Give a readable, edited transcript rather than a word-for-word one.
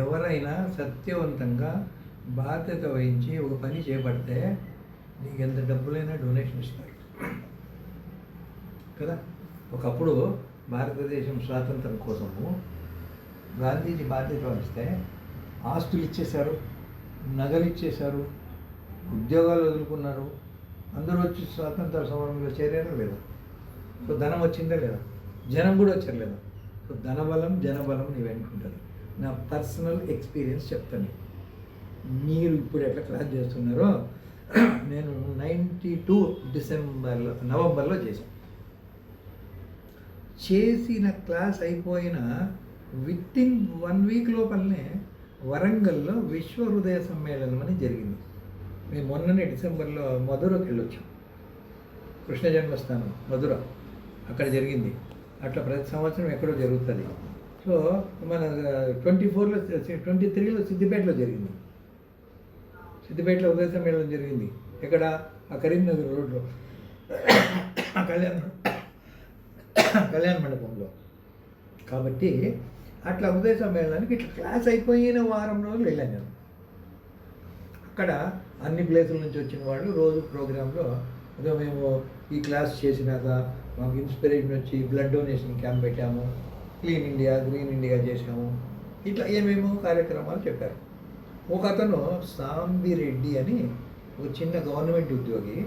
ఎవరైనా సత్యవంతంగా బాధ్యత వహించి ఒక పని చేపడితే నీకు ఎంత డబ్బులైనా డొనేషన్ ఇస్తారు కదా. ఒకప్పుడు భారతదేశం స్వాతంత్రం కోసము గాంధీజీ బాధ్యత వహిస్తే ఆస్తులు ఇచ్చేశారు, నగలు ఇచ్చేశారు, ఉద్యోగాలు వదులుకున్నారు. అందరూ వచ్చి స్వాతంత్ర సమరంలో చేరారా లేదా? సో ధనం వచ్చిందా లేదా? జనం కూడా వచ్చారు లేదా? సో ధనబలం జనబలం నీ వెంటుంటుంది. నా పర్సనల్ ఎక్స్పీరియన్స్ చెప్తాను. మీరు ఇప్పుడు ఎట్లా క్లాస్ చేస్తున్నారో నేను 92 నవంబర్లో చేసిన క్లాస్ అయిపోయిన వితిన్ 1 వీక్ లోపలనే వరంగల్లో విశ్వ హృదయ సమ్మేళనం అని జరిగింది. మేము మొన్ననే డిసెంబర్లో మధురకి వెళ్ళొచ్చాం. కృష్ణ జన్మస్థానం మధుర అక్కడ జరిగింది. అట్లా ప్రతి సంవత్సరం ఎక్కడో జరుగుతుంది. సో మన 24లో 23లో సిద్దిపేటలో జరిగింది. సిద్దిపేటలో ఉదయ సమ్మేళనం జరిగింది. ఎక్కడ? ఆ కరీంనగర్ రోడ్లో కళ్యాణ మండపంలో. కాబట్టి అట్లా ఉదయ సమ్మేళనానికి ఇట్లా క్లాస్ అయిపోయిన వారం రోజులు వెళ్ళాను నేను. అక్కడ అన్ని ప్లేసుల నుంచి వచ్చిన వాళ్ళు రోజు ప్రోగ్రాంలో ఏదో మేము ఈ క్లాస్ చేసినాక మాకు ఇన్స్పిరేషన్ వచ్చి బ్లడ్ డొనేషన్ క్యాంప్ పెట్టాము, క్లీన్ ఇండియా గ్రీన్ ఇండియా చేసాము, ఇట్లా ఏమేమో కార్యక్రమాలు చెప్పారు. ఒక అతను సాంబిరెడ్డి అని ఒక చిన్న గవర్నమెంట్ ఉద్యోగి